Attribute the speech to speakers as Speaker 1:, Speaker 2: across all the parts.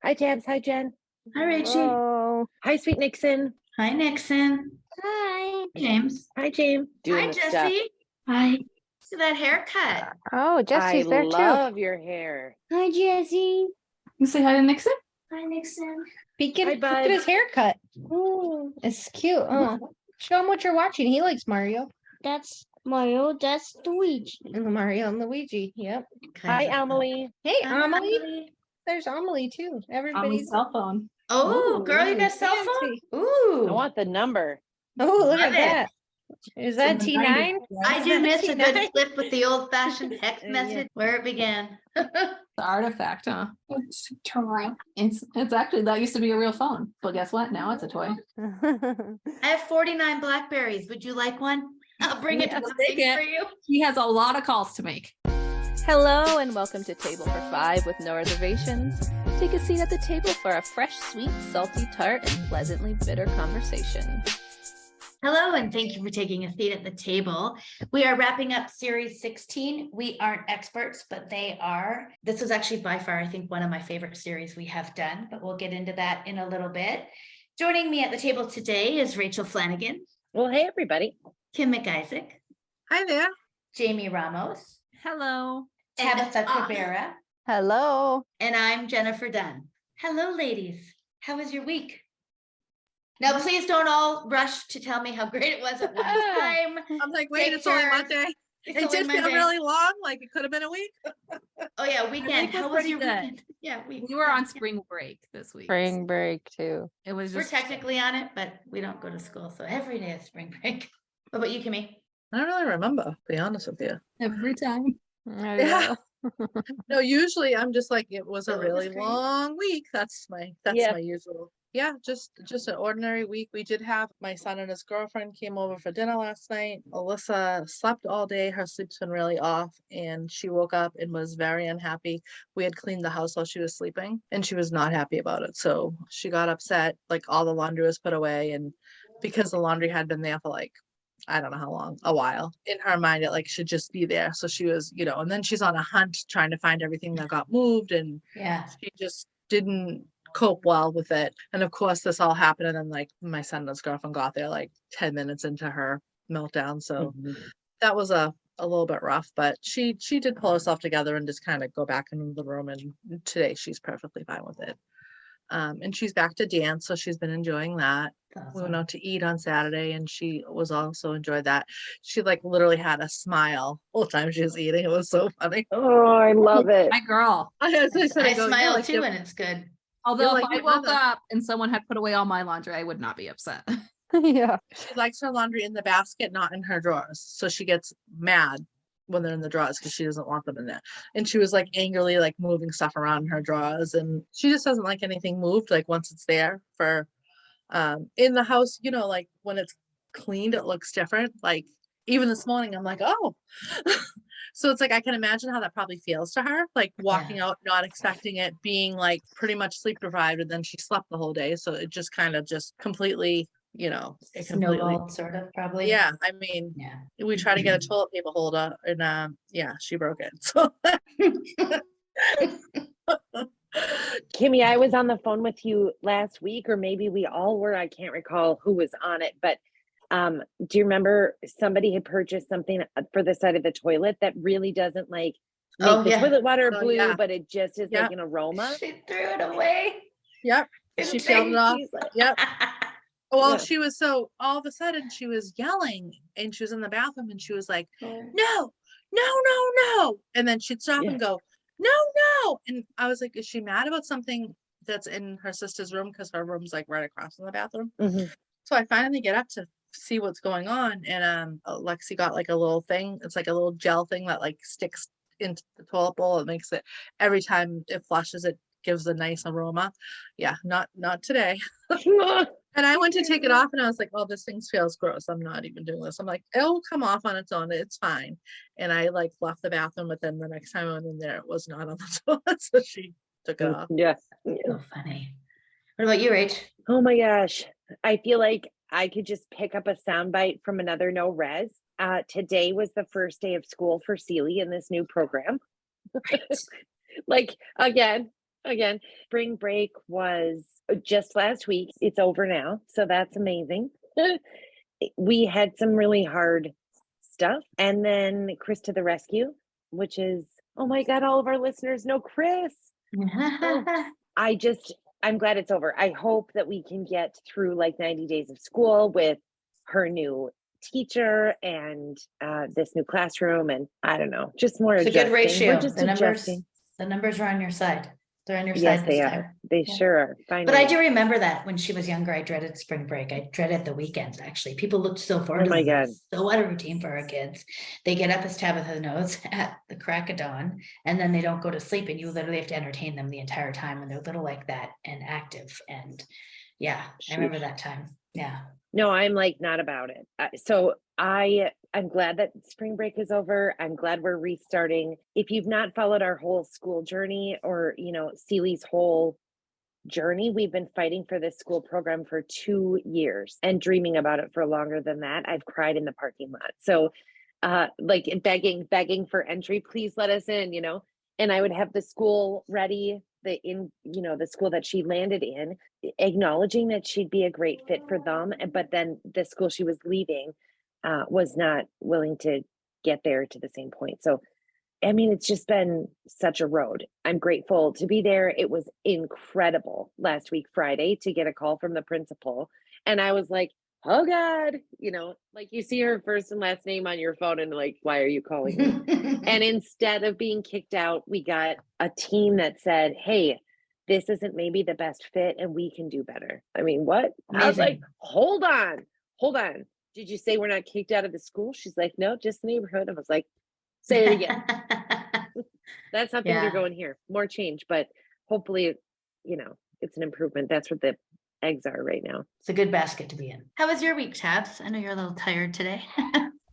Speaker 1: Hi, Tabs. Hi, Jen.
Speaker 2: Hi, Rachie.
Speaker 1: Hello. Hi, Sweet Nixon.
Speaker 2: Hi, Nixon.
Speaker 3: Hi.
Speaker 2: James.
Speaker 1: Hi, James.
Speaker 2: Hi,
Speaker 1: the
Speaker 2: Jesse.
Speaker 1: stuff.
Speaker 2: Hi. See that haircut?
Speaker 4: Oh, Jesse's
Speaker 1: I
Speaker 4: there too.
Speaker 1: love your hair.
Speaker 3: Hi, Jesse.
Speaker 5: You say hi to Nixon?
Speaker 2: Hi, Nixon.
Speaker 4: Peeking,
Speaker 1: Hi,
Speaker 4: look
Speaker 1: bud.
Speaker 4: at his haircut. Ooh, it's cute. Oh, show him what you're watching. He likes Mario.
Speaker 3: That's Mario. That's Luigi.
Speaker 4: And Mario and Luigi. Yep.
Speaker 1: Hi, Emily.
Speaker 4: Hey,
Speaker 2: Hi,
Speaker 4: Amelie.
Speaker 2: Emily.
Speaker 4: There's Amelie too.
Speaker 5: On
Speaker 4: Everybody's.
Speaker 5: his cell phone.
Speaker 2: Oh,
Speaker 4: Ooh,
Speaker 2: girl, you got a cell
Speaker 4: fancy.
Speaker 2: phone? Ooh.
Speaker 1: I want the number.
Speaker 4: Oh, look
Speaker 2: Love
Speaker 4: at that. Is that
Speaker 5: From the
Speaker 4: T9?
Speaker 5: 90s, right?
Speaker 2: I do miss a good
Speaker 4: T9.
Speaker 2: flip with the old-fashioned text
Speaker 4: Yeah.
Speaker 2: message where it began.
Speaker 5: The artifact, huh?
Speaker 3: It's a toy.
Speaker 5: It's actually, that used to be a real phone. But guess what? Now it's a toy.
Speaker 2: I have 49 Blackberries. Would you like one? I'll bring it to
Speaker 5: Yes,
Speaker 2: the
Speaker 5: take
Speaker 2: thing
Speaker 5: it.
Speaker 2: for you.
Speaker 5: He has a lot of calls to make.
Speaker 6: Hello and welcome to Table for Five with No Reservations. Take a seat at the table for a fresh, sweet, salty, tart, and pleasantly bitter conversation.
Speaker 2: Hello, and thank you for taking a seat at the table. We are wrapping up series 16. We aren't experts, but they are. This was actually by far, I think, one of my favorite series we have done, but we'll get into that in a little bit. Joining me at the table today is Rachel Flanagan,
Speaker 1: Well, hey, everybody.
Speaker 2: Kim McIsaac,
Speaker 7: Hi there.
Speaker 2: Jamie Ramos,
Speaker 5: Hello.
Speaker 2: Tabitha Cabrera,
Speaker 4: Hello.
Speaker 2: and I'm Jennifer Dunn. Hello, ladies. How was your week? Now, please don't all rush to tell me how great it was at one time.
Speaker 7: I'm like, wait,
Speaker 2: Take
Speaker 7: it's only
Speaker 2: turns.
Speaker 7: Monday.
Speaker 2: It's
Speaker 7: It
Speaker 2: only
Speaker 7: did feel
Speaker 2: Monday.
Speaker 7: really long, like it could have been a week.
Speaker 2: Oh yeah, weekend.
Speaker 5: was
Speaker 2: How was
Speaker 5: pretty
Speaker 2: your
Speaker 5: good.
Speaker 2: weekend? Yeah,
Speaker 5: We were on spring break this week.
Speaker 4: Spring break too.
Speaker 5: It was
Speaker 2: We're
Speaker 5: just
Speaker 2: technically on it, but we don't go to school, so every day is spring break. What about you, Kimmy?
Speaker 7: I don't really remember, to be honest with you.
Speaker 5: every time.
Speaker 7: Yeah. No, usually I'm just like, it was
Speaker 2: So
Speaker 7: a
Speaker 2: it was
Speaker 7: really
Speaker 2: great.
Speaker 7: long week. That's my usual. Yeah, just an ordinary week. We did have my son and his girlfriend came over for dinner last night. Alyssa slept all day. Her sleep's been really off, and she woke up and was very unhappy. We had cleaned the house while she was sleeping, and she was not happy about it. So she got upset. Like all the laundry was put away, and because the laundry had been there for like I don't know how long, a while. In her mind, it like should just be there. So she was, and then she's on a hunt trying to find everything that got moved, and
Speaker 2: Yeah.
Speaker 7: she just didn't cope well with it. And of course, this all happened, and then like my son and his girlfriend got there like 10 minutes into her meltdown. So that was a little bit rough, but she did pull herself together and just kind of go back into the room. And today she's perfectly fine with it. And she's back to dance, so she's been enjoying that. We went out to eat on Saturday, and she was also enjoyed that. She like literally had a smile the whole time she was eating. It was so funny.
Speaker 1: Oh, I love it.
Speaker 5: My girl.
Speaker 7: As I said,
Speaker 2: I
Speaker 7: go,
Speaker 2: smile
Speaker 7: like,
Speaker 2: too, and it's good.
Speaker 5: Although
Speaker 7: like
Speaker 5: if I
Speaker 7: your
Speaker 5: woke
Speaker 7: mother.
Speaker 5: up and someone had put away all my laundry, I would not be upset.
Speaker 4: Yeah.
Speaker 7: She likes her laundry in the basket, not in her drawers. So she gets mad when they're in the drawers because she doesn't want them in there. And she was like angrily like moving stuff around in her drawers, and she just doesn't like anything moved like once it's there for in the house, like when it's cleaned, it looks different. Like even this morning, I'm like, oh. So it's like I can imagine how that probably feels to her, like walking out, not expecting it, being like pretty much sleep deprived, and then she slept the whole day. So it just kind of just completely, it completely
Speaker 2: Snowballed, sort of, probably.
Speaker 7: yeah, I mean,
Speaker 2: Yeah.
Speaker 7: we tried to get a toilet paper holder, and yeah, she broke it. So
Speaker 1: Kimmy, I was on the phone with you last week, or maybe we all were. I can't recall who was on it, but do you remember somebody had purchased something for the side of the toilet that really doesn't like make
Speaker 2: Oh,
Speaker 1: the
Speaker 2: yeah.
Speaker 1: toilet water
Speaker 7: Oh,
Speaker 1: blue,
Speaker 7: yeah.
Speaker 1: but it just is
Speaker 7: Yeah.
Speaker 1: like an aroma?
Speaker 2: She threw it away.
Speaker 7: yep, she peeled it off.
Speaker 1: She's like,
Speaker 7: Yep. Well,
Speaker 1: Yeah.
Speaker 7: she was so all of a sudden she was yelling, and she was in the bathroom, and she was like, no, no. And then she'd stop and go, no. And I was like, is she mad about something that's in her sister's room? Because her room's like right across from the bathroom.
Speaker 1: Mhm.
Speaker 7: So I finally get up to see what's going on. And Lexi got like a little thing. It's like a little gel thing that like sticks into the toilet bowl. It makes it every time it flushes, it gives a nice aroma. Yeah, not today. And I went to take it off, and I was like, oh, this thing feels gross. I'm not even doing this. I'm like, it'll come off on its own. It's fine. And I like left the bathroom, but then the next time I went in there, it was not on the toilet. So she took it off.
Speaker 1: Yeah.
Speaker 2: So funny. What about you, Rach?
Speaker 1: Oh my gosh. I feel like I could just pick up a soundbite from another no res. Today was the first day of school for Sealy in this new program. Like again, again. Spring break was just last week. It's over now, so that's amazing. We had some really hard stuff, and then Chris to the rescue, which is, oh my God, all of our listeners know Chris. I'm glad it's over. I hope that we can get through like 90 days of school with her new teacher and this new classroom, and I don't know, just more
Speaker 2: It's a good
Speaker 1: adjusting. We're
Speaker 2: ratio.
Speaker 1: just
Speaker 2: The
Speaker 1: adjusting.
Speaker 2: numbers are on your side. They're on your
Speaker 1: Yes,
Speaker 2: side
Speaker 1: they
Speaker 2: this
Speaker 1: are.
Speaker 2: time.
Speaker 1: They
Speaker 2: Yeah.
Speaker 1: sure are.
Speaker 2: But I
Speaker 1: Finally.
Speaker 2: do remember that when she was younger, I dreaded spring break. I dreaded the weekends, actually. People looked so forward
Speaker 1: Oh
Speaker 2: to
Speaker 1: my
Speaker 2: them.
Speaker 1: God.
Speaker 2: It's so out of routine for our kids. They get up, as Tabitha knows, at the crack of dawn, and then they don't go to sleep, and you literally have to entertain them the entire time, and they're little like that and active. And yeah, I remember that time. Yeah.
Speaker 1: No, I'm like not about it. I'm glad that spring break is over. I'm glad we're restarting. If you've not followed our whole school journey, or Sealy's whole journey, we've been fighting for this school program for 2 years and dreaming about it for longer than that. I've cried in the parking lot. So like begging for entry, please let us in, and I would have the school ready, the school that she landed in, acknowledging that she'd be a great fit for them. But then the school she was leaving was not willing to get there to the same point. So I mean, it's just been such a road. I'm grateful to be there. It was incredible last week, Friday, to get a call from the principal. And I was like, oh God, like you see her first and last name on your phone and like, why are you calling me? And instead of being kicked out, we got a team that said, hey, this isn't maybe the best fit and we can do better. I mean, what? I was like,
Speaker 2: Amazing.
Speaker 1: hold on. Did you say we're not kicked out of the school? She's like, no, just the neighborhood. I was like, say it again. That's how things
Speaker 2: Yeah.
Speaker 1: are going here. More change, but hopefully, it's an improvement. That's what the eggs are right now.
Speaker 2: It's a good basket to be in. How was your week, Tabs? I know you're a little tired today.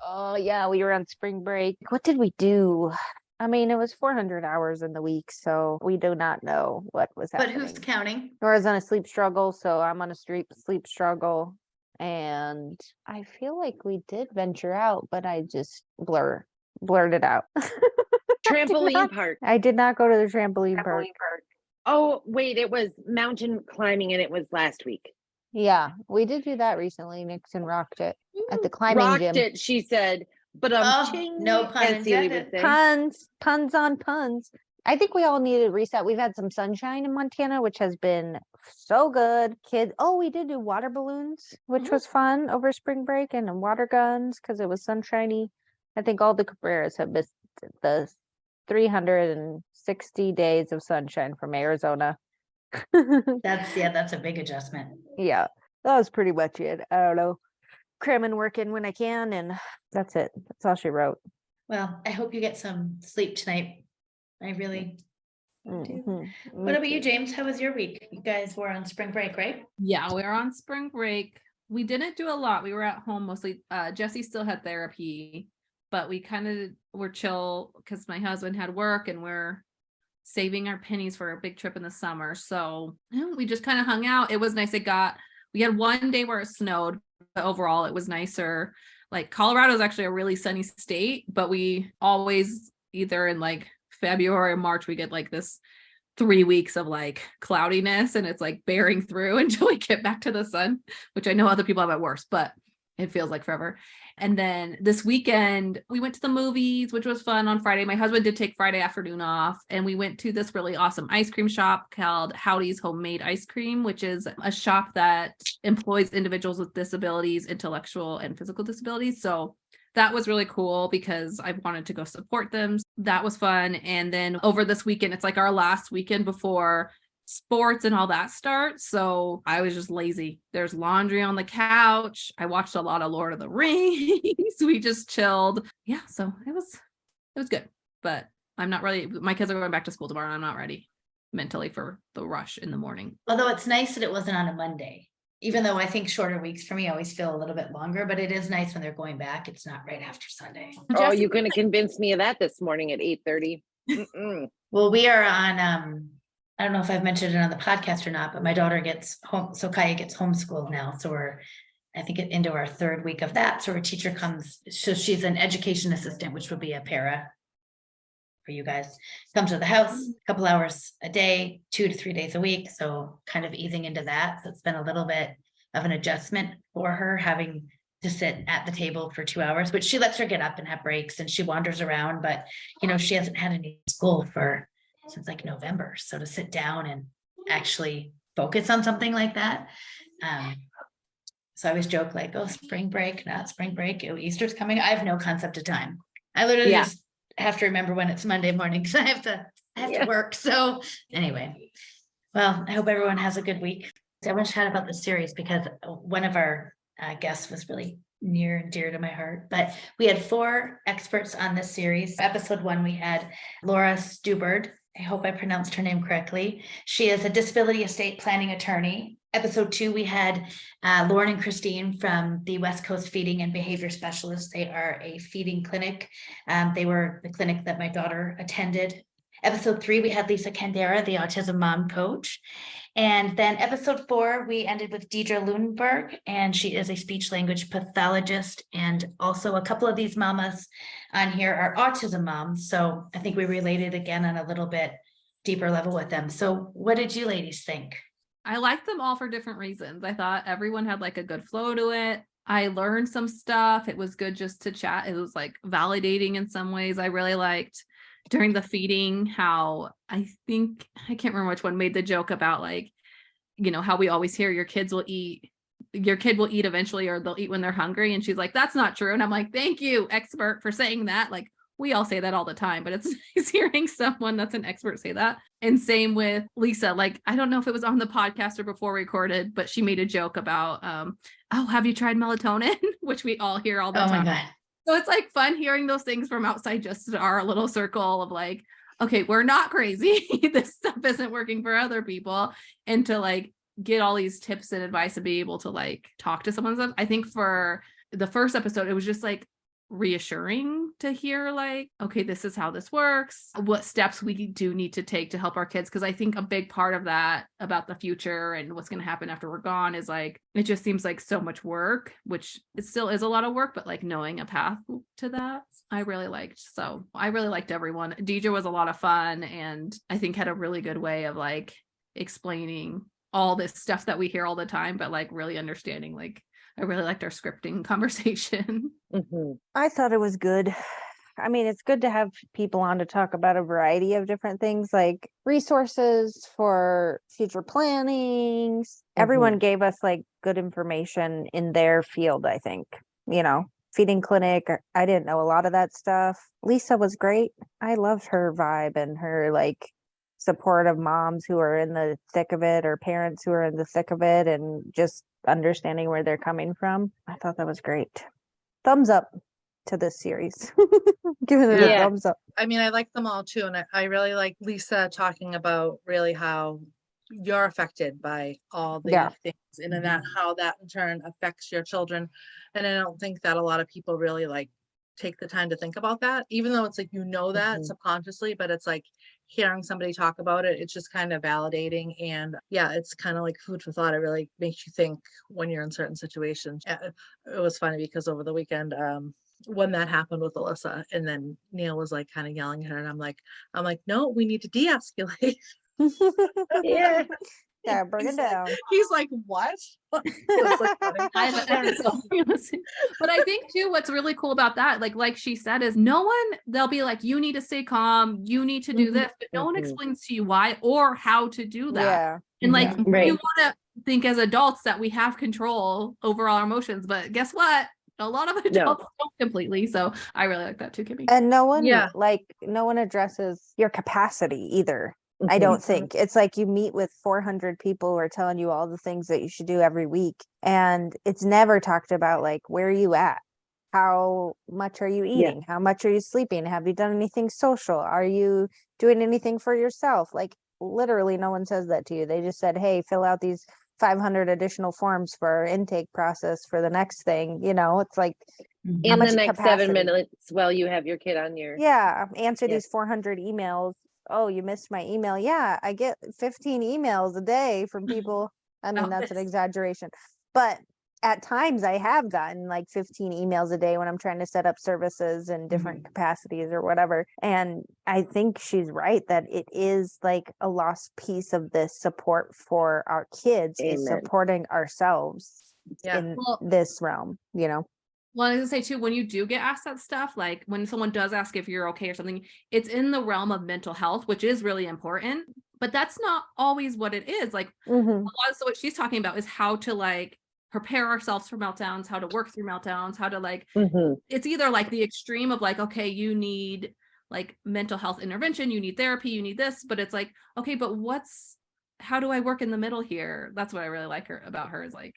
Speaker 4: Oh yeah, we were on spring break. What did we do? I mean, it was 400 hours in the week, so we do not know what was
Speaker 2: But
Speaker 4: happening.
Speaker 2: who's counting?
Speaker 4: Nora's on a sleep struggle, so I'm on a sleep struggle. And I feel like we did venture out, but I just blurted out.
Speaker 1: Trampoline park.
Speaker 4: I did not go to the trampoline park.
Speaker 1: Oh, wait, it was mountain climbing and it was last week.
Speaker 4: Yeah, we did do that recently. Nixon rocked it at the climbing
Speaker 1: Rocked
Speaker 4: gym.
Speaker 1: it, she said, but
Speaker 2: No pun
Speaker 1: as Sealy would
Speaker 2: intended.
Speaker 1: say.
Speaker 4: Puns on puns. I think we all needed a reset. We've had some sunshine in Montana, which has been so good. Kids, we did do water balloons, which was fun over spring break, and water guns because it was sunshiny. I think all the Cabreras have missed the 360 days of sunshine from Arizona.
Speaker 2: That's a big adjustment.
Speaker 4: Yeah, that was pretty much it. I don't know. Cramming work in when I can, and that's it. That's all she wrote.
Speaker 2: Well, I hope you get some sleep tonight. I really do.
Speaker 4: Mhm.
Speaker 2: What about you, James? How was your week? You guys were on spring break, right?
Speaker 5: Yeah, we were on spring break. We didn't do a lot. We were at home mostly. Jesse still had therapy, but we kind of were chill because my husband had work and we're saving our pennies for a big trip in the summer. So we just kind of hung out. It was nice. We had one day where it snowed, but overall it was nicer. Like Colorado is actually a really sunny state, but we always either in like February or March, we get like this 3 weeks of like cloudiness and it's like bearing through until we get back to the sun, which I know other people have it worse, but it feels like forever. And then this weekend we went to the movies, which was fun on Friday. My husband did take Friday afternoon off and we went to this really awesome ice cream shop called Howdy's Homemade Ice Cream, which is a shop that employs individuals with disabilities, intellectual and physical disabilities. So that was really cool because I wanted to go support them. That was fun. And then over this weekend, it's like our last weekend before sports and all that starts. So I was just lazy. There's laundry on the couch. I watched a lot of Lord of the Rings. We just chilled. Yeah. So it was good, but I'm not ready. My kids are going back to school tomorrow. And I'm not ready mentally for the rush in the morning.
Speaker 2: Although it's nice that it wasn't on a Monday. Even though I think shorter weeks for me always feel a little bit longer, but it is nice when they're going back. It's not right after Sunday.
Speaker 1: Oh, you couldn't convince me of that this morning at 8:30.
Speaker 2: Well, we are on, I don't know if I've mentioned it on the podcast or not, but my daughter gets home. So Kaya gets homeschooled now. So we're, I think, into our 3rd week of that. So her teacher comes, so she's an education assistant, which would be a para for you guys. Comes to the house a couple hours a day, 2 to 3 days a week. So kind of easing into that. So it's been a little bit of an adjustment for her having to sit at the table for 2 hours, but she lets her get up and have breaks and she wanders around. But, you know, she hasn't had any school since like November. So to sit down and actually focus on something like that. So I always joke like, oh, spring break, not spring break. Oh, Easter's coming. I have no concept of time. I literally
Speaker 1: Yeah.
Speaker 2: just have to remember when it's Monday morning because I have to
Speaker 1: Yeah.
Speaker 2: work. So anyway, well, I hope everyone has a good week. I want to chat about this series because one of our guests was really near and dear to my heart. But we had 4 experts on this series. Episode 1, we had Laura Stubard. I hope I pronounced her name correctly. She is a disability estate planning attorney. Episode 2, we had Lauren and Christine from the West Coast Feeding and Behavior Specialists. They are a feeding clinic. They were the clinic that my daughter attended. Episode 3, we had Lisa Candera, the autism mom coach. And then episode 4, we ended with Deidre Lundberg, and she is a speech language pathologist. And also a couple of these mamas on here are autism moms. So I think we related again on a little bit deeper level with them. So what did you ladies think?
Speaker 5: I liked them all for different reasons. I thought everyone had like a good flow to it. I learned some stuff. It was good just to chat. It was like validating in some ways. I really liked during the feeding how I can't remember which one made the joke about like, you know, how we always hear your kid will eat eventually, or they'll eat when they're hungry. And she's like, that's not true. And I'm like, thank you, expert, for saying that. Like, we all say that all the time, but it's nice hearing someone that's an expert say that. And same with Lisa. Like, I don't know if it was on the podcast or before recorded, but she made a joke about, oh, have you tried melatonin? Which we all hear all the time.
Speaker 2: Oh my God.
Speaker 5: So it's like fun hearing those things from outside just our little circle of like, okay, we're not crazy. This stuff isn't working for other people. And to like get all these tips and advice and be able to like talk to someone. I think for the first episode, it was just like reassuring to hear like, okay, this is how this works, what steps we do need to take to help our kids. Because I think a big part of that about the future and what's going to happen after we're gone is like, it just seems like so much work, which it still is a lot of work, but like knowing a path to that, I really liked. So I really liked everyone. Deidre was a lot of fun and I think had a really good way of like explaining all this stuff that we hear all the time, but like really understanding. Like, I really liked our scripting conversation.
Speaker 1: Mhm.
Speaker 4: I thought it was good. I mean, it's good to have people on to talk about a variety of different things, like resources for future planning. Everyone gave us like good information in their field, I think. You know, feeding clinic, I didn't know a lot of that stuff. Lisa was great. I loved her vibe and her like support of moms who are in the thick of it or parents who are in the thick of it and just understanding where they're coming from. I thought that was great. Thumbs up to this series. Giving it a
Speaker 1: Yeah.
Speaker 4: thumbs up.
Speaker 7: I mean, I like them all too. And I really like Lisa talking about really how you're affected by all the
Speaker 4: Yeah.
Speaker 7: things and then that how that in turn affects your children. And I don't think that a lot of people really like take the time to think about that, even though it's like, you know, that subconsciously, but it's like hearing somebody talk about it, it's just kind of validating. And yeah, it's kind of like food for thought. It really makes you think when you're in certain situations. It was funny because over the weekend, when that happened with Alyssa, and then Neil was like kind of yelling at her, and I'm like, no, we need to de-escalate.
Speaker 1: Yeah.
Speaker 4: Yeah, bring it down.
Speaker 7: He's like, what? It's like funny.
Speaker 5: But I think too, what's really cool about that, like she said, is no one, they'll be like, you need to stay calm, you need to do this, but no one explains to you why or how to do that.
Speaker 4: Yeah.
Speaker 5: And like,
Speaker 1: Right.
Speaker 5: you want to think as adults that we have control over our emotions, but guess what? A lot of adults don't completely. So I really like that too, Kimmy.
Speaker 4: And no one
Speaker 7: Yeah.
Speaker 4: no one addresses your capacity either. I don't think. It's like you meet with 400 people who are telling you all the things that you should do every week. And it's never talked about like, where are you at? How much are you eating? How much are you sleeping? Have you done anything social? Are you doing anything for yourself? Like literally no one says that to you. They just said, hey, fill out these 500 additional forms for our intake process for the next thing. You know, it's like,
Speaker 1: In the
Speaker 4: much
Speaker 1: next
Speaker 4: capacity?
Speaker 1: 7 minutes while you have your kid on your
Speaker 4: answer
Speaker 1: Yeah.
Speaker 4: these 400 emails. Oh, you missed my email. Yeah, I get 15 emails a day from people. I mean,
Speaker 5: Oh,
Speaker 4: that's an
Speaker 5: this-
Speaker 4: exaggeration, but at times I have gotten like 15 emails a day when I'm trying to set up services in different capacities or whatever. And I think she's right that it is like a lost piece of this support for our kids is
Speaker 1: Amen.
Speaker 4: supporting ourselves
Speaker 7: Yeah.
Speaker 4: in
Speaker 5: Well,
Speaker 4: this realm, you know?
Speaker 5: Well, I was gonna say too, when you do get asked that stuff, like when someone does ask if you're okay or something, it's in the realm of mental health, which is really important, but that's not always what it is. Like
Speaker 4: Mhm.
Speaker 5: so what she's talking about is how to like prepare ourselves for meltdowns, how to work through meltdowns, how to like,
Speaker 1: Mhm.
Speaker 5: it's either like the extreme of like, okay, you need like mental health intervention, you need therapy, you need this, but it's like, okay, but how do I work in the middle here? That's what I really like about her is like,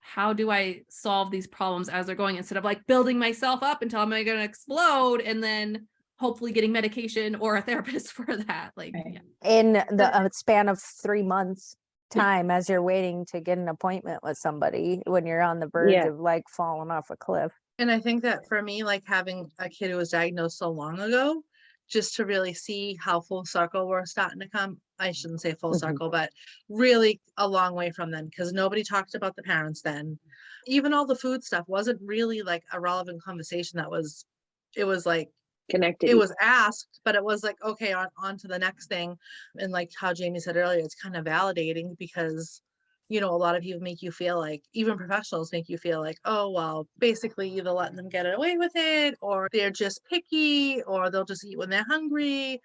Speaker 5: how do I solve these problems as they're going instead of like building myself up until I'm going to explode and then hopefully getting medication or a therapist for that. Like,
Speaker 2: Right.
Speaker 5: yeah.
Speaker 4: In the span of 3 months time as you're waiting to get an appointment with somebody when you're on the verge
Speaker 1: Yeah.
Speaker 4: of like falling off a cliff.
Speaker 7: And I think that for me, like having a kid who was diagnosed so long ago, just to really see how full circle we're starting to come. I shouldn't say full
Speaker 1: Mhm.
Speaker 7: circle, but really a long way from then because nobody talked about the parents then. Even all the food stuff wasn't really like a relevant conversation it was like,
Speaker 1: Connected.
Speaker 7: it was asked, but it was like, okay, on to the next thing. And like how Jamie said earlier, it's kind of validating because, you know, a lot of people make you feel like, even professionals make you feel like, oh, well, basically either letting them get away with it or they're just picky or they'll just eat when they're hungry.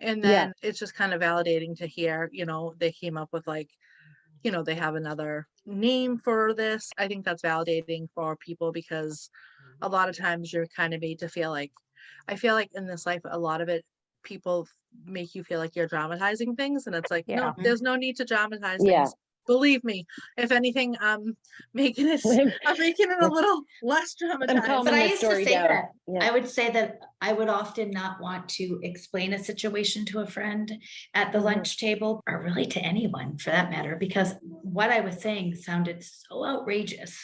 Speaker 7: And
Speaker 1: Yeah.
Speaker 7: then it's just kind of validating to hear, you know, they came up with like, you know, they have another name for this. I think that's validating for people because a lot of times you're kind of made to feel like, I feel like in this life, a lot of it, people make you feel like you're dramatizing things. And it's like,
Speaker 4: Yeah.
Speaker 7: no, there's no need to dramatize
Speaker 1: Yeah.
Speaker 7: things. Believe me, if anything, I'm making it a little less dramatized.
Speaker 1: calming
Speaker 2: But I
Speaker 1: the
Speaker 2: used to
Speaker 1: story
Speaker 2: say
Speaker 1: down.
Speaker 2: that.
Speaker 1: Yeah.
Speaker 2: I would say that I would often not want to explain a situation to a friend at the
Speaker 1: Mhm.
Speaker 2: lunch table or really to anyone for that matter, because what I was saying sounded so outrageous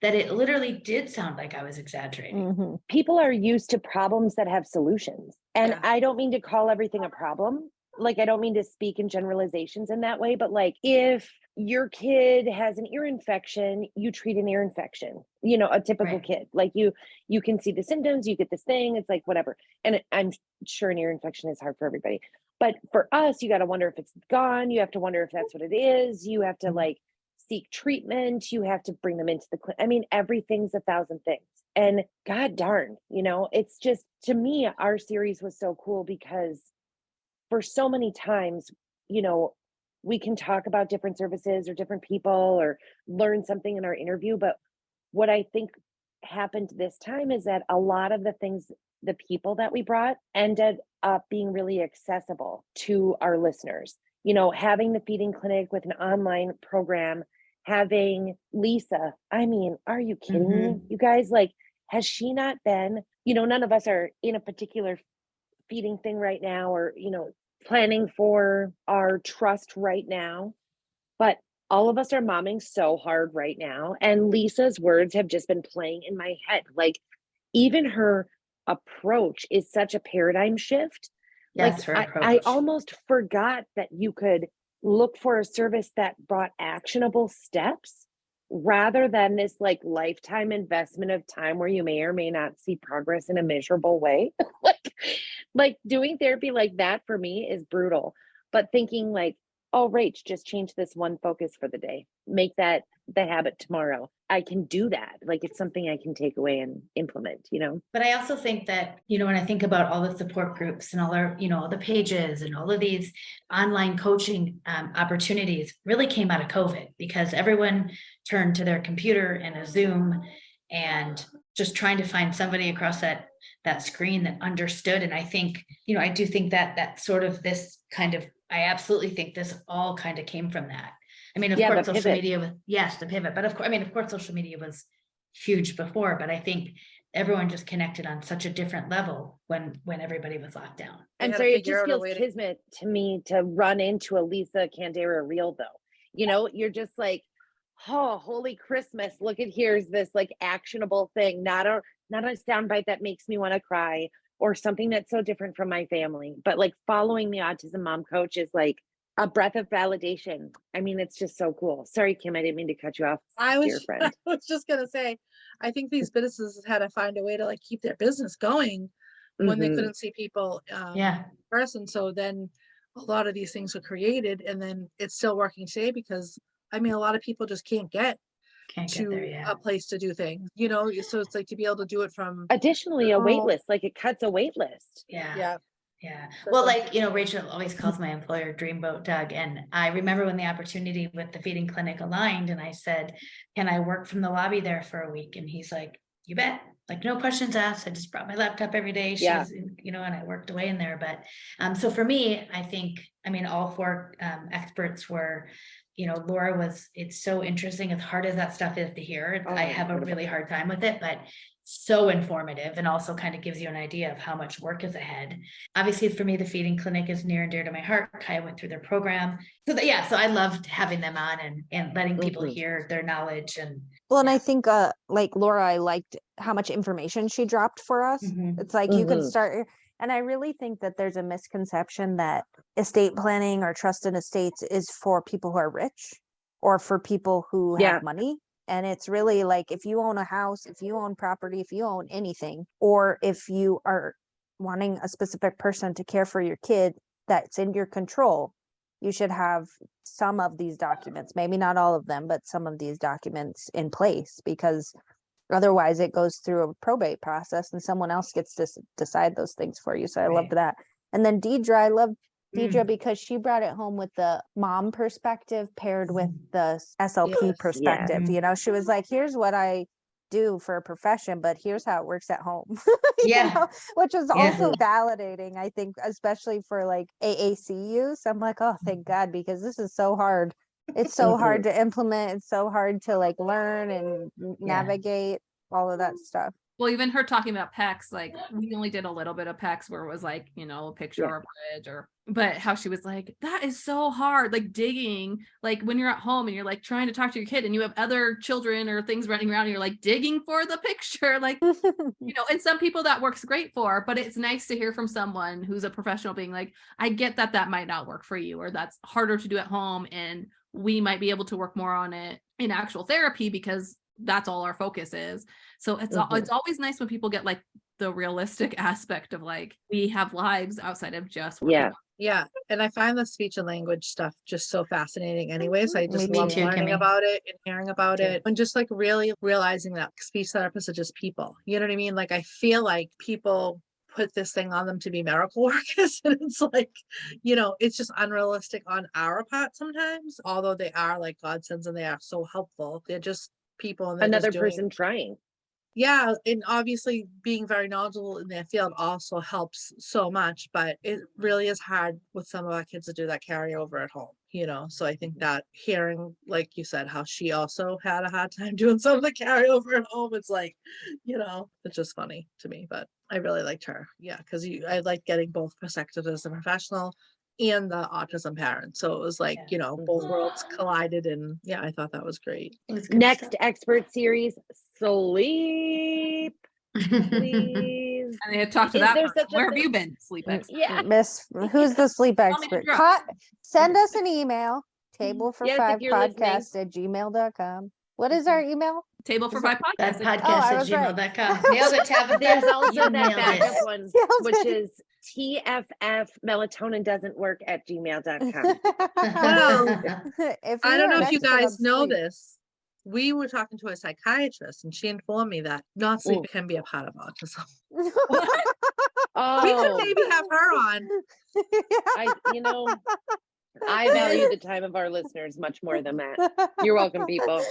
Speaker 2: that it literally did sound like I was exaggerating.
Speaker 4: Mhm.
Speaker 1: People are used to problems that have solutions. And
Speaker 7: Yeah.
Speaker 1: I don't mean to call everything a problem. Like, I don't mean to speak in generalizations in that way, but like, if your kid has an ear infection, you treat an ear infection, you know, a typical
Speaker 2: Right.
Speaker 1: kid. Like you can see the symptoms, you get this thing, it's like whatever. And I'm sure an ear infection is hard for everybody. But for us, you got to wonder if it's gone. You have to wonder if that's what it is. You have to like seek treatment. You have to bring them into the clinic. I mean, everything's 1,000 things. And God darn, you know, it's just, to me, our series was so cool because for so many times, you know, we can talk about different services or different people or learn something in our interview. But what I think happened this time is that a lot of the things, the people that we brought ended up being really accessible to our listeners. You know, having the feeding clinic with an online program, having Lisa. I mean, are you kidding me? You guys, like, has she not been, you know, none of us are in a particular feeding thing right now or, you know, planning for our trust right now. But all of us are momming so hard right now. And Lisa's words have just been playing in my head. Like, even her approach is such a paradigm shift.
Speaker 2: Yes, her
Speaker 1: I
Speaker 2: approach.
Speaker 1: almost forgot that you could look for a service that brought actionable steps rather than this like lifetime investment of time where you may or may not see progress in a measurable way. like doing therapy like that for me is brutal. But thinking like, oh, Rach, just change this one focus for the day. Make that the habit tomorrow. I can do that. Like, it's something I can take away and implement, you know?
Speaker 2: But I also think that, you know, when I think about all the support groups and all our, you know, all the pages and all of these online coaching opportunities really came out of COVID because everyone turned to their computer and a Zoom and just trying to find somebody across that screen that understood. And I think, you know, I do think that sort of this kind of, I absolutely think this all kind of came from that. I mean, of
Speaker 1: Yeah,
Speaker 2: course,
Speaker 1: the
Speaker 2: social
Speaker 1: pivot.
Speaker 2: media was, yes, the pivot, but of course, I mean, of course, social media was huge before, but I think everyone just connected on such a different level when everybody was locked down.
Speaker 7: They
Speaker 1: I'm
Speaker 7: had to
Speaker 1: sorry, it
Speaker 7: figure
Speaker 1: just
Speaker 7: out a
Speaker 1: feels
Speaker 7: way to-
Speaker 1: kismet to me to run into a Lisa Candera reel though. You know, you're just like, oh, holy Christmas, look at here's this like actionable thing, not a soundbite that makes me want to cry or something that's so different from my family. But like following the autism mom coach is like A breath of validation. I mean, it's just so cool. Sorry, Kim, I didn't mean to cut you off,
Speaker 7: I
Speaker 1: dear
Speaker 7: was,
Speaker 1: friend.
Speaker 7: I was just gonna say, I think these businesses had to find a way to like keep their business going when they
Speaker 1: Mhm.
Speaker 7: couldn't see people
Speaker 2: Yeah.
Speaker 7: in person. So then a lot of these things were created, and then it's still working today because I mean, a lot of people just can't get
Speaker 2: Can't get there.
Speaker 7: to
Speaker 2: Yeah.
Speaker 7: a place to do things, you know. So it's like to be able to do it from
Speaker 1: Additionally, a wait
Speaker 7: home.
Speaker 1: list, like it cuts a wait list.
Speaker 2: Yeah.
Speaker 7: Yeah.
Speaker 2: Yeah.
Speaker 7: So
Speaker 2: Well,
Speaker 7: then-
Speaker 2: like, you know, Rachel always calls my employer Dreamboat Doug. And I remember when the opportunity with the feeding clinic aligned and I said, can I work from the lobby there for a week? And he's like, you bet. Like, no questions asked. I just brought my laptop every day. She
Speaker 1: Yeah.
Speaker 2: was, you know, and I worked away in there. But so for me, I think, I mean, all four experts were, you know, Laura was, it's so interesting. As hard as that stuff is to hear,
Speaker 1: Oh,
Speaker 2: I have a
Speaker 1: incredible.
Speaker 2: really hard time with it, but so informative and also kind of gives you an idea of how much work is ahead. Obviously, for me, the feeding clinic is near and dear to my heart. Kaya went through their program. So so I loved having them on and letting people
Speaker 1: Mhm.
Speaker 2: hear their knowledge and
Speaker 4: Well, and
Speaker 2: Yeah.
Speaker 4: I think like Laura, I liked how much information she dropped for us.
Speaker 2: Mhm.
Speaker 4: It's like you can
Speaker 1: Mhm.
Speaker 4: start, and I really think that there's a misconception that estate planning or trust in estates is for people who are rich or for people who
Speaker 1: Yeah.
Speaker 4: have money. And it's really like if you own a house, if you own property, if you own anything, or if you are wanting a specific person to care for your kid that's in your control, you should have some of these documents, maybe not all of them, but some of these documents in place, because otherwise it goes through a probate process and someone else gets to decide those things for you. So I loved that. And then Deidre, I loved Deidre because she brought it home with the mom perspective paired with the SLP
Speaker 7: Yes.
Speaker 4: perspective.
Speaker 2: Yeah.
Speaker 4: You know, she was like, here's what I do for a profession, but here's how it works at home. You
Speaker 2: Yeah.
Speaker 4: know, which is
Speaker 2: Yeah.
Speaker 4: also validating, I think, especially for like AAC use. I'm like, oh, thank God, because this is so hard. It's so hard to implement. It's so hard to like learn and navigate all of that stuff.
Speaker 5: Well, even her talking about PECs, like we only did a little bit of PECs where it was like, you know, a picture
Speaker 1: Yeah.
Speaker 5: or a bridge but how she was like, that is so hard, like digging, like when you're at home and you're like trying to talk to your kid and you have other children or things running around and you're like digging for the picture, like, you know, and some people that works great for, but it's nice to hear from someone who's a professional being like, I get that that might not work for you, or that's harder to do at home. And we might be able to work more on it in actual therapy because that's all our focus is. So it's always nice when people get like the realistic aspect of like, we have lives outside of just working.
Speaker 1: Yeah.
Speaker 7: Yeah. And I find the speech and language stuff just so fascinating anyways. I just
Speaker 4: Me
Speaker 7: love
Speaker 2: too,
Speaker 7: learning
Speaker 2: Kimmy.
Speaker 7: about it and hearing about
Speaker 2: Too.
Speaker 7: it and just like really realizing that speech therapists are just people. You know what I mean? Like I feel like people put this thing on them to be miracle workers and it's like, you know, it's just unrealistic on our part sometimes, although they are like godsends and they are so helpful. They're just people and they're
Speaker 1: Another
Speaker 7: just doing
Speaker 1: person trying.
Speaker 7: yeah, and obviously being very knowledgeable in their field also helps so much, but it really is hard with some of our kids to do that carryover at home, you know. So I think that hearing, like you said, how she also had a hard time doing some of the carryover at home, it's like, you know, it's just funny to me. But I really liked her. Yeah, because I like getting both perspectives as a professional and the autism parent. So it was like,
Speaker 2: Yeah.
Speaker 7: you know, both worlds collided and yeah, I thought that was great.
Speaker 2: It was good
Speaker 1: Next expert series, sleep,
Speaker 2: stuff.
Speaker 1: please.
Speaker 5: And they had talked to
Speaker 1: Is
Speaker 5: that
Speaker 1: there
Speaker 5: person.
Speaker 1: such a
Speaker 5: Where have
Speaker 1: thing?
Speaker 5: you been, sleep expert?
Speaker 1: Yeah.
Speaker 4: Miss, who's the sleep
Speaker 5: Tell me
Speaker 4: expert?
Speaker 5: the drugs.
Speaker 4: Send us an email, table for
Speaker 1: Yes, if
Speaker 4: five
Speaker 1: you're listening.
Speaker 4: podcast@gmail.com. What is our email?
Speaker 5: Table for
Speaker 4: Is
Speaker 5: five
Speaker 2: That
Speaker 5: podcasts.
Speaker 2: podcast
Speaker 4: Oh, I
Speaker 2: at
Speaker 4: was right.
Speaker 2: gmail.com. Nailed it, Tabitha.
Speaker 1: There's also
Speaker 2: You
Speaker 1: that
Speaker 2: nailed
Speaker 1: backup
Speaker 2: it.
Speaker 1: one,
Speaker 4: Nailed
Speaker 1: which
Speaker 4: it.
Speaker 1: is TFF melatonin doesn't work at gmail.com.
Speaker 7: Well,
Speaker 4: If
Speaker 7: I
Speaker 4: you
Speaker 7: don't
Speaker 4: are
Speaker 7: know
Speaker 4: an
Speaker 7: if you
Speaker 4: expert on
Speaker 7: guys know
Speaker 4: sleep-
Speaker 7: this. We were talking to a psychiatrist and she informed me that not sleep can be a part of autism. We could
Speaker 1: Oh,
Speaker 7: maybe have her on.
Speaker 1: I value the time of our listeners much more than that. You're welcome, people.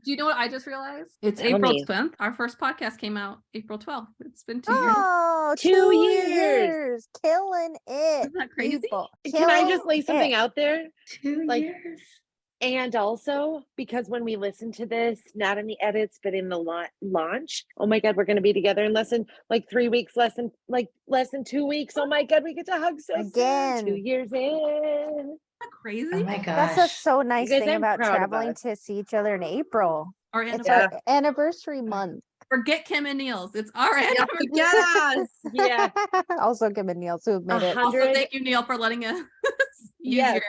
Speaker 5: Do you know what I just realized? It's
Speaker 1: Tell
Speaker 5: April
Speaker 1: me.
Speaker 5: 10th. Our first podcast came out April 12th. It's been 2 years.
Speaker 4: Oh,
Speaker 1: 2
Speaker 4: 2
Speaker 1: years.
Speaker 4: years. Killing it.
Speaker 5: Isn't that crazy?
Speaker 4: People.
Speaker 1: Can I just
Speaker 4: Killing
Speaker 1: lay something
Speaker 4: it.
Speaker 1: out there?
Speaker 2: 2
Speaker 1: Like-
Speaker 2: years.
Speaker 1: And also, because when we listen to this, not in the edits, but in the launch, oh my God, we're going to be together in less than 3 weeks, less than 2 weeks. Oh my God, we get to hug so
Speaker 4: Again.
Speaker 1: soon. 2 years in.
Speaker 5: Isn't that crazy?
Speaker 2: Oh my
Speaker 4: That's a
Speaker 2: gosh.
Speaker 4: so nice
Speaker 1: guys,
Speaker 4: thing
Speaker 1: I'm
Speaker 4: about
Speaker 1: proud of
Speaker 4: traveling
Speaker 1: us.
Speaker 4: to see each other in April.
Speaker 5: Our
Speaker 4: It's
Speaker 5: anniversary.
Speaker 4: our anniversary month.
Speaker 5: Forget Kim and Neil's. It's our anniversary.
Speaker 7: Yes.
Speaker 1: Yeah.
Speaker 4: Also, Kim and Neil, who have made it.
Speaker 5: Also,
Speaker 1: 100.
Speaker 5: thank you, Neil, for letting us.
Speaker 1: Yes.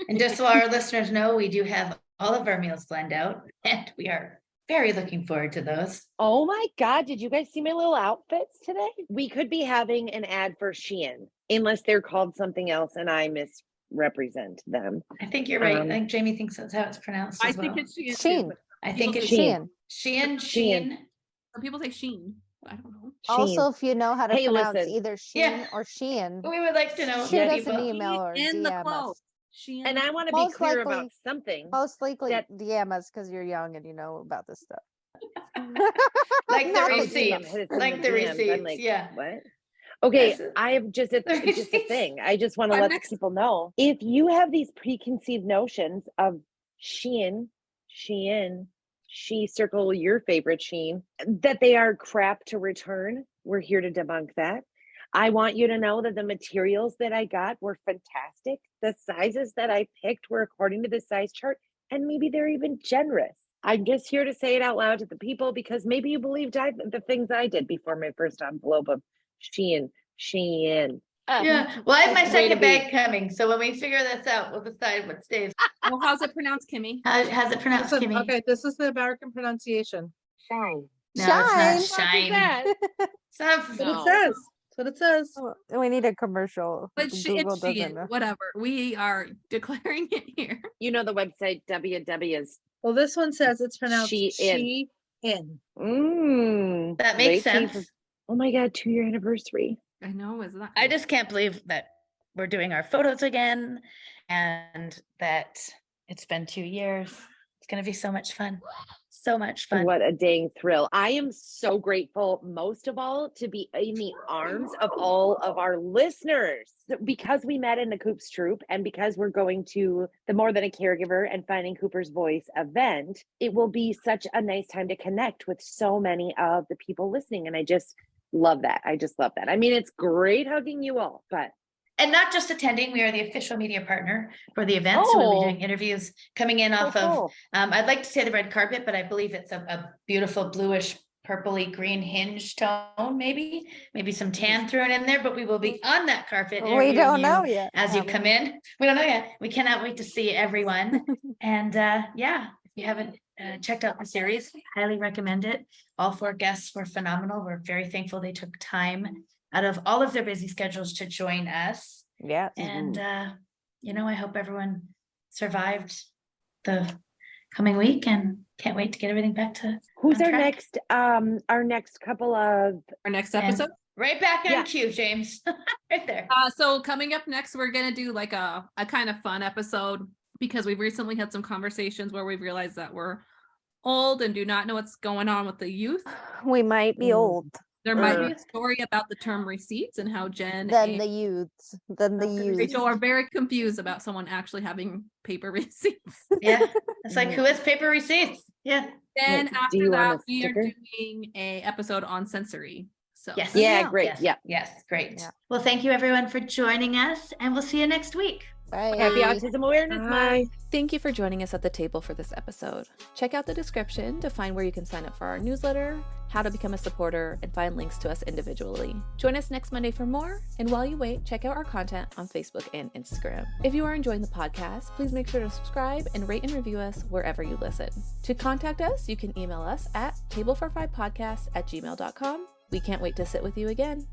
Speaker 2: And just so our listeners know, we do have all of our meals planned out, and we are very looking forward to those.
Speaker 1: Oh my God, did you guys see my little outfits today? We could be having an ad for Shein, unless they're called something else and I misrepresent them.
Speaker 2: I think you're right. I
Speaker 1: Um,
Speaker 2: think Jamie thinks that's how it's pronounced
Speaker 5: I
Speaker 2: as
Speaker 5: think
Speaker 2: well.
Speaker 5: it's Shein.
Speaker 4: Sheen.
Speaker 5: Too.
Speaker 2: I think it's
Speaker 1: Shein.
Speaker 4: Shein.
Speaker 2: Shein.
Speaker 5: Some people say Sheen. I don't know.
Speaker 4: Also, if you know how to
Speaker 1: Hey,
Speaker 4: pronounce
Speaker 1: listen.
Speaker 4: either
Speaker 2: Yeah.
Speaker 4: Sheen or Shein,
Speaker 2: We would like to know.
Speaker 4: shoot us
Speaker 2: people.
Speaker 4: an email or
Speaker 5: In the
Speaker 4: DM
Speaker 5: quote.
Speaker 4: us.
Speaker 5: Shein.
Speaker 1: And I want to be
Speaker 4: Most
Speaker 1: clear
Speaker 4: likely-
Speaker 1: about something.
Speaker 4: Most likely
Speaker 1: That-
Speaker 4: DM us because you're young and you know about this stuff.
Speaker 2: Like the
Speaker 4: Not
Speaker 1: I'll
Speaker 2: receipts.
Speaker 1: DM, hit us in
Speaker 2: Like the
Speaker 1: DMs. I'm
Speaker 2: receipts,
Speaker 1: like,
Speaker 2: yeah.
Speaker 1: What? Okay,
Speaker 2: Yes,
Speaker 1: I have just it's
Speaker 2: the
Speaker 1: just a
Speaker 2: receipts.
Speaker 1: thing. I just want to
Speaker 5: I'm
Speaker 1: let the
Speaker 5: next.
Speaker 1: people know. If you have these preconceived notions of Shein, she circle your favorite Shein, that they are crap to return, we're here to debunk that. I want you to know that the materials that I got were fantastic. The sizes that I picked were according to the size chart, and maybe they're even generous. I'm just here to say it out loud to the people because maybe you believed the things I did before my first envelope of Shein.
Speaker 2: Yeah. Well, I have my
Speaker 1: Way to
Speaker 2: second
Speaker 1: be.
Speaker 2: bag coming. So when we figure this out, we'll decide what stays.
Speaker 5: Well, how's it pronounced, Kimmy?
Speaker 2: How's it pronounced,
Speaker 7: Listen,
Speaker 2: Kimmy?
Speaker 7: okay, this is the American pronunciation. Shine.
Speaker 2: No,
Speaker 4: Shine.
Speaker 2: it's not shine. It's not-
Speaker 7: That's what
Speaker 1: No.
Speaker 7: it says. That's what it says.
Speaker 4: Oh, we need a commercial.
Speaker 5: But
Speaker 4: Google
Speaker 5: it's
Speaker 4: doesn't
Speaker 5: Shein.
Speaker 4: know.
Speaker 5: Whatever. We are declaring it here.
Speaker 1: You know the website www is
Speaker 7: Well, this one says it's pronounced
Speaker 1: Shein.
Speaker 7: she in.
Speaker 2: That makes
Speaker 1: late fee
Speaker 2: sense.
Speaker 1: oh my God, 2-year anniversary.
Speaker 5: I know, isn't that?
Speaker 2: I
Speaker 5: cool?
Speaker 2: just can't believe that we're doing our photos again and that it's been 2 years. It's going to be so much fun. So much fun.
Speaker 1: What a dang thrill. I am so grateful, most of all, to be in the arms of all of our listeners. Because we met in the Coops Troop and because we're going to the More Than a Caregiver and Finding Cooper's Voice event, it will be such a nice time to connect with so many of the people listening. And I just love that. I just love that. I mean, it's great hugging you all, but
Speaker 2: And not just attending, we are the official media partner for the event. So we'll be
Speaker 1: Oh.
Speaker 2: doing interviews coming in off of,
Speaker 1: cool.
Speaker 2: I'd like to say the red carpet, but I believe it's a beautiful bluish, purpley green hinge tone, maybe some tan thrown in there, but we will be on that carpet.
Speaker 4: We
Speaker 2: interviewing
Speaker 4: don't
Speaker 2: you
Speaker 4: know yet.
Speaker 2: as you come in. We don't know yet. We cannot wait to see everyone. And yeah, if you haven't checked out the series, highly recommend it. All 4 guests were phenomenal. We're very thankful they took time out of all of their busy schedules to join us.
Speaker 4: Yeah.
Speaker 2: And I hope everyone survived the coming week and can't wait to get everything back to
Speaker 1: Who's
Speaker 2: on
Speaker 1: our
Speaker 2: track.
Speaker 1: next couple of
Speaker 5: Our next
Speaker 2: And
Speaker 5: episode.
Speaker 2: right back on
Speaker 1: Yeah.
Speaker 2: cue, James. Right there.
Speaker 5: So coming up next, we're gonna do like a kind of fun episode because we've recently had some conversations where we've realized that we're old and do not know what's going on with the youth.
Speaker 4: We might be
Speaker 1: Mm.
Speaker 4: old
Speaker 5: There might be a story about the term receipts and how Jen
Speaker 4: than
Speaker 5: and
Speaker 4: the youths. Than the youths.
Speaker 5: Rachel are very confused about someone actually having paper receipts.
Speaker 2: Yeah. It's like, who has paper receipts? Yeah.
Speaker 5: Then
Speaker 1: Like, do
Speaker 5: after
Speaker 1: you want
Speaker 5: that,
Speaker 1: a
Speaker 5: we are
Speaker 1: sticker?
Speaker 5: doing a episode on sensory. So
Speaker 2: Yes.
Speaker 1: Yeah, great.
Speaker 2: Yes.
Speaker 1: Yeah.
Speaker 2: Yes. Great.
Speaker 4: Yeah.
Speaker 2: Well, thank you everyone for joining us, and we'll see you next week.
Speaker 4: Bye.
Speaker 1: Happy Autism Awareness Month.
Speaker 6: Thank you for joining us at the table for this episode. Check out the description to find where you can sign up for our newsletter, how to become a supporter, and find links to us individually. Join us next Monday for more, and while you wait, check out our content on Facebook and Instagram. If you are enjoying the podcast, please make sure to subscribe and rate and review us wherever you listen. To contact us, you can email us at tablefor5podcast@gmail.com. We can't wait to sit with you again.